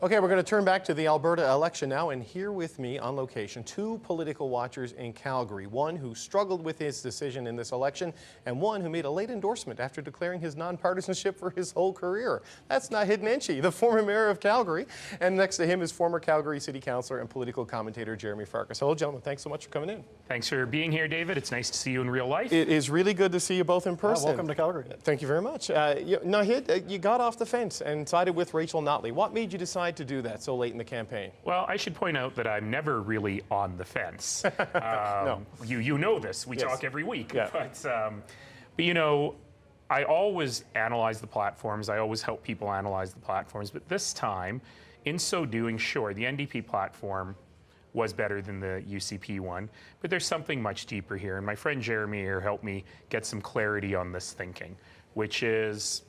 Okay, we're going to turn back to the Alberta election now, and here with me on location, two political watchers in Calgary. One who struggled with his decision in this election, and one who made a late endorsement after declaring his nonpartisanship for his whole career. That's Naheed Nenshi, the former mayor of Calgary, and next to him is former Calgary City Councillor and political commentator Jeromy Farkas. Hello, gentlemen. Thanks so much for coming in. Thanks for being here, David. It's nice to see you in real life. It is really good to see you both in person. Welcome to Calgary. Thank you very much. Naheed, you got off the fence and sided with Rachel Notley. What made you decide to do that so late in the campaign? Well, I should point out that I'm never really on the fence. No. You know this. We Yes. talk every week. Yeah. But you know, I always analyze the platforms. I always help people analyze the platforms. But this time, in so doing, sure, the NDP platform was better than the UCP one, but there's something much deeper here. And my friend Jeromy here helped me get some clarity on this thinking, which is,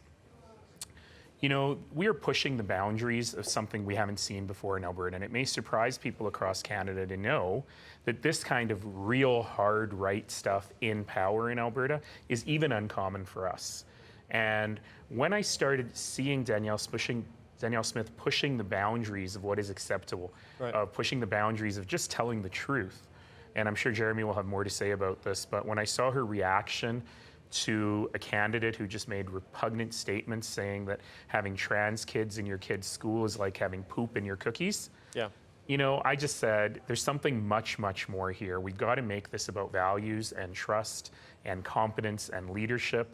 you know, we are pushing the boundaries of something we haven't seen before in Alberta, and it may surprise people across Canada to know that this kind of real hard right stuff in power in Alberta is even uncommon for us. And when I started seeing Danielle Smith pushing the boundaries of what is acceptable, Right. pushing the boundaries of just telling the truth, and I'm sure Jeromy will have more to say about this, but when I saw her reaction to a candidate who just made repugnant statements saying that having trans kids in your kid's school is like having poop in your cookies. Yeah. You know, I just said there's something much, much more here. We've got to make this about values and trust and competence and leadership.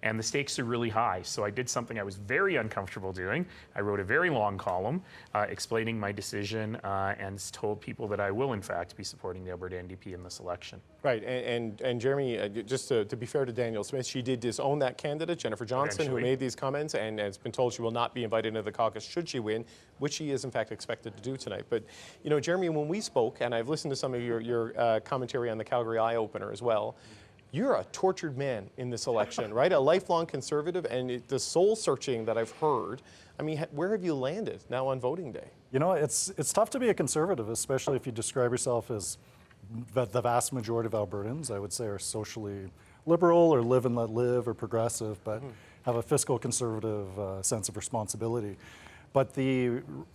And the stakes are really high. So I did something I was very uncomfortable doing. I wrote a very long column explaining my decision and told people that I will, in fact, be supporting the Alberta NDP in this election. Right, and Jeromy, just to be fair to Danielle Smith, she did disown that candidate, Jennifer Johnson, who made these comments, and has been told she will not be invited into the caucus should she win, which she is in fact expected to do tonight. But, you know, Jeromy, when we spoke, and I've listened to some of your commentary on the Calgary Eye Opener as well, you're a tortured man in this election, right? A lifelong conservative, and the soul searching that I've heard. I mean, where have you landed now on voting day? You know, it's tough to be a conservative, especially if you describe yourself as the vast majority of Albertans, I would say, are socially liberal or live and let live or progressive, but have a fiscal conservative sense of responsibility. But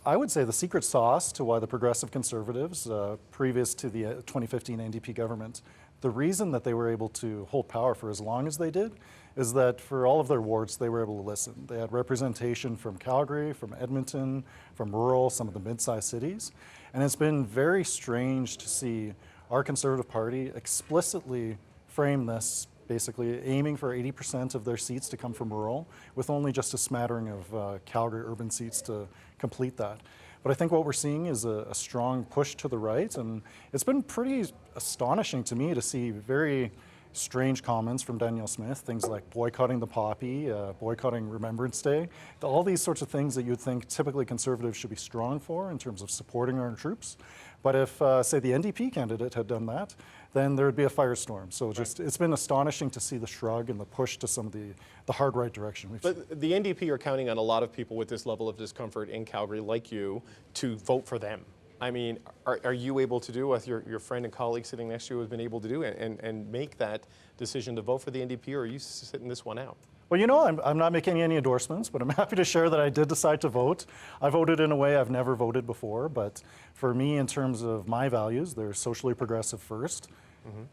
I would say the secret sauce to why the progressive conservatives, previous to the 2015 NDP government, the reason that they were able to hold power for as long as they did is that for all of their wards, they were able to listen. They had representation from Calgary, from Edmonton, from rural, some of the mid-sized cities. And it's been very strange to see our Conservative Party explicitly frame this, basically aiming for 80% of their seats to come from rural, with only just a smattering of Calgary urban seats to complete that. But I think what we're seeing is a strong push to the right, and it's been pretty astonishing to me to see very strange comments from Danielle Smith, things like boycotting the poppy, boycotting Remembrance Day, all these sorts of things that you'd think typically conservatives should be strong for in terms of supporting our troops. But if, say, the NDP candidate had done that, then there would be a firestorm. So just it's been astonishing to see the shrug and the push to some of the hard right direction we've seen. But the NDP are counting on a lot of people with this level of discomfort in Calgary, like you, to vote for them. I mean, are you able to do what your friend and colleague sitting next to you has been able to do and make that decision to vote for the NDP, or are you sitting this one out? Well, you know, I'm not making any endorsements, but I'm happy to share that I did decide to vote. I voted in a way I've never voted before, but for me, in terms of my values, they're socially progressive first,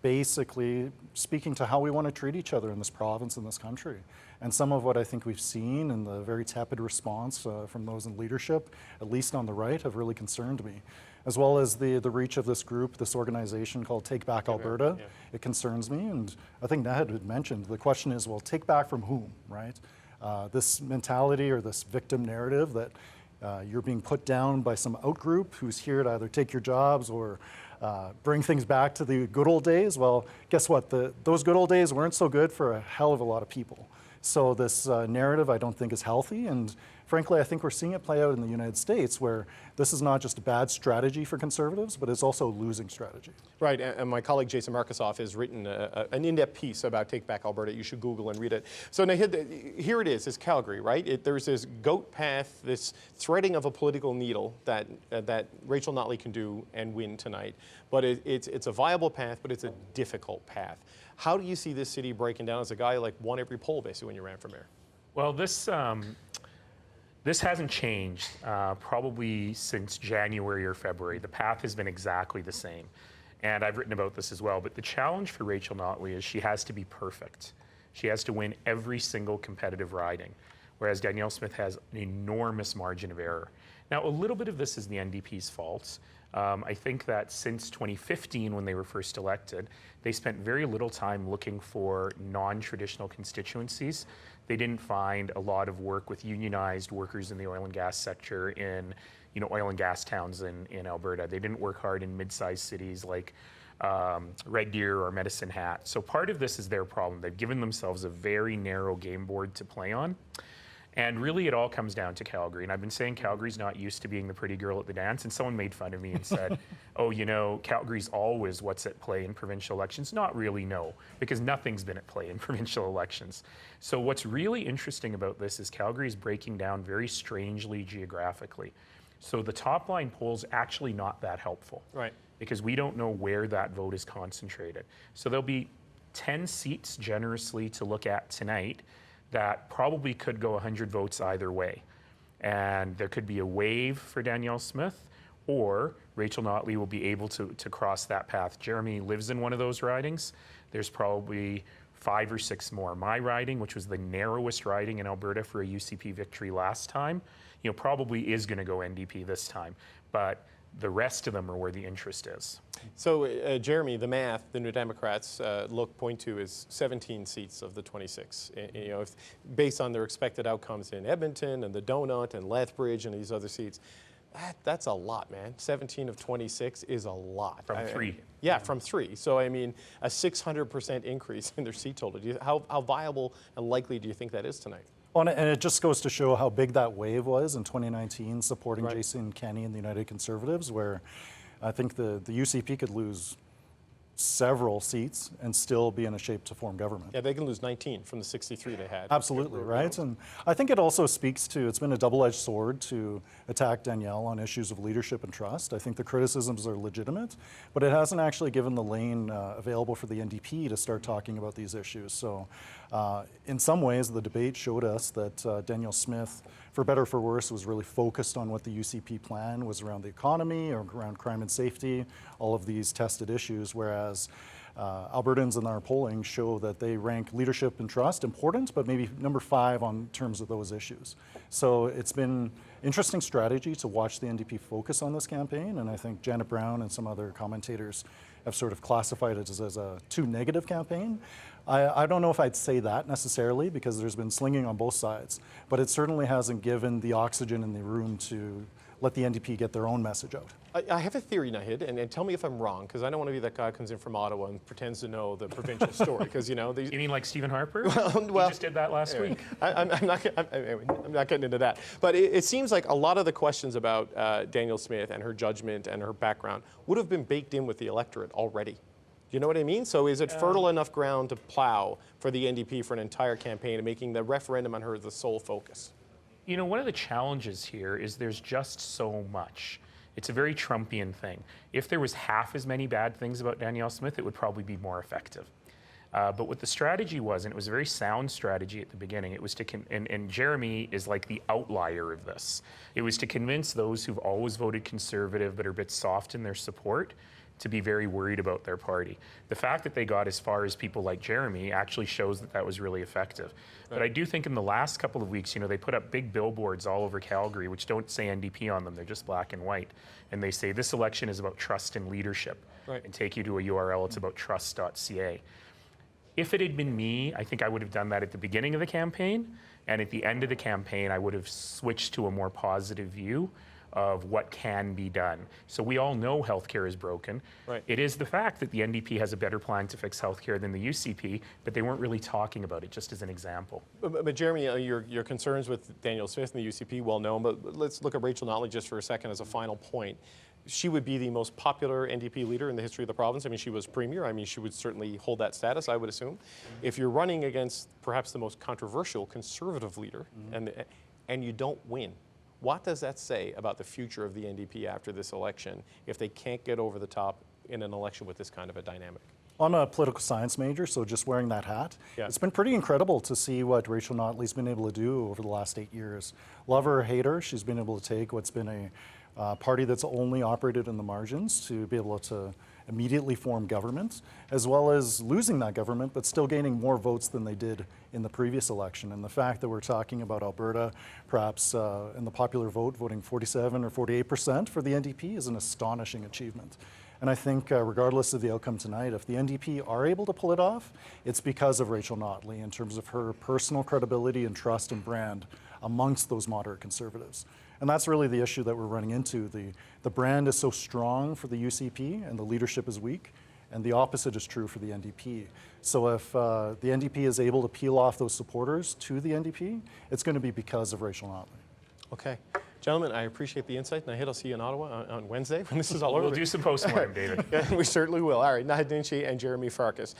basically speaking to how we want to treat each other in this province, in this country. And some of what I think we've seen and the very tepid response from those in leadership, at least on the right, have really concerned me. As well as the reach of this group, this organization called Take Back Alberta. Yeah. It concerns me, and I think Naheed had mentioned, the question is, well, take back from whom, right? This mentality or this victim narrative that you're being put down by some outgroup who's here to either take your jobs or bring things back to the good old days. Well, guess what? Those good old days weren't so good for a hell of a lot of people. So this narrative I don't think is healthy, and frankly I think we're seeing it play out in the United States, where this is not just a bad strategy for conservatives, but it's also a losing strategy. Right, and my colleague Jason Markusoff has written an in-depth piece about Take Back Alberta. You should Google and read it. So Naheed, here it is, it's Calgary, right? There's this goat path, this threading of a political needle that Rachel Notley can do and win tonight. But it's a viable path, but it's a difficult path. How do you see this city breaking down as a guy like won every poll basically when you ran for mayor? Well, this This hasn't changed probably since January or February. The path has been exactly the same. And I've written about this as well. But the challenge for Rachel Notley is she has to be perfect. She has to win every single competitive riding, whereas Danielle Smith has an enormous margin of error. Now, a little bit of this is the NDP's fault. I think that since 2015, when they were first elected, they spent very little time looking for non-traditional constituencies. They didn't find a lot of work with unionized workers in the oil and gas sector in oil and gas towns in Alberta. They didn't work hard in mid-sized cities like Red Deer or Medicine Hat. So part of this is their problem. They've given themselves a very narrow game board to play on. And really, it all comes down to Calgary. And I've been saying Calgary's not used to being the pretty girl at the dance. And someone made fun of me and said, oh, Calgary's always what's at play in provincial elections. Not really, no, because nothing's been at play in provincial elections. So what's really interesting about this is Calgary's breaking down very strangely geographically. So the top line poll's actually not that helpful. Right. Because we don't know where that vote is concentrated. So there'll be 10 seats generously to look at tonight that probably could go 100 votes either way. And there could be a wave for Danielle Smith, or Rachel Notley will be able to cross that path. Jeromy lives in one of those ridings. There's probably 5 or 6 more. My riding, which was the narrowest riding in Alberta for a UCP victory last time, probably is going to go NDP this time. But the rest of them are where the interest is. So, Jeromy, the math the New Democrats point to is 17 seats of the 26. Based on their expected outcomes in Edmonton and the Donut and Lethbridge and these other seats, that's a lot, man. 17 of 26 is a lot. From 3. Yeah, from 3. So, I mean, a 600% increase in their seat total. How viable and likely do you think that is tonight? Well, and it just goes to show how big that wave was in 2019 supporting Right. Jason Kenney and the United Conservatives, where I think the UCP could lose several seats and still be in a shape to form government. Yeah, they can lose 19 from the 63 they had. Absolutely, right? And I think it also speaks to, it's been a double-edged sword to attack Danielle on issues of leadership and trust. I think the criticisms are legitimate, but it hasn't actually given the lane available for the NDP to start talking about these issues. So in some ways, the debate showed us that Danielle Smith, for better or for worse, was really focused on what the UCP plan was around the economy or around crime and safety, all of these tested issues, whereas Albertans in our polling show that they rank leadership and trust important, but maybe number 5 on terms of those issues. So it's been interesting strategy to watch the NDP focus on this campaign, and I think Janet Brown and some other commentators have sort of classified it as a too negative campaign. I don't know if I'd say that necessarily, because there's been slinging on both sides, but it certainly hasn't given the oxygen in the room to let the NDP get their own message out. I have a theory, Naheed, and tell me if I'm wrong, because I don't want to be that guy who comes in from Ottawa and pretends to know the provincial story, because these. You mean like Stephen Harper? Well, he just did that last week. I'm not getting into that. But it seems like a lot of the questions about Danielle Smith and her judgment and her background would have been baked in with the electorate already. Do you know what I mean? So is it fertile enough ground to plow for the NDP for an entire campaign and making the referendum on her the sole focus? One of the challenges here is there's just so much. It's a very Trumpian thing. If there was half as many bad things about Danielle Smith, it would probably be more effective. But what the strategy was, and it was a very sound strategy at the beginning, it was to, and Jeromy is like the outlier of this. It was to convince those who've always voted Conservative but are a bit soft in their support to be very worried about their party. The fact that they got as far as people like Jeromy actually shows that that was really effective. Right. But I do think in the last couple of weeks, they put up big billboards all over Calgary, which don't say NDP on them, they're just black and white. And they say this election is about trust and leadership. Right. And take you to a URL, it's about trust.ca. If it had been me, I think I would have done that at the beginning of the campaign, and at the end of the campaign, I would have switched to a more positive view of what can be done. So we all know healthcare is broken. Right. It is the fact that the NDP has a better plan to fix healthcare than the UCP, but they weren't really talking about it, just as an example. But Jeromy, your concerns with Danielle Smith and the UCP, well known, but let's look at Rachel Notley just for a second as a final point. She would be the most popular NDP leader in the history of the province. I mean, she was premier. I mean, she would certainly hold that status, I would assume. If you're running against perhaps the most controversial Conservative leader and you don't win, what does that say about the future of the NDP after this election if they can't get over the top in an election with this kind of a dynamic? I'm a political science major, so just wearing that hat, Yeah. it's been pretty incredible to see what Rachel Notley's been able to do over the last 8 years. Love her or hate her, she's been able to take what's been a party that's only operated in the margins to be able to immediately form government, as well as losing that government, but still gaining more votes than they did in the previous election. And the fact that we're talking about Alberta, perhaps in the popular vote, voting 47 or 48% for the NDP is an astonishing achievement. And I think regardless of the outcome tonight, if the NDP are able to pull it off, it's because of Rachel Notley in terms of her personal credibility and trust and brand amongst those moderate Conservatives. And that's really the issue that we're running into. The brand is so strong for the UCP and the leadership is weak, and the opposite is true for the NDP. So if the NDP is able to peel off those supporters to the NDP, it's going to be because of Rachel Notley. Okay. Gentlemen, I appreciate the insight. Naheed, I'll see you in Ottawa on Wednesday when this is all over. We'll do some postmortem, David. Yeah, we certainly will. All right, Naheed Nenshi and Jeromy Farkas.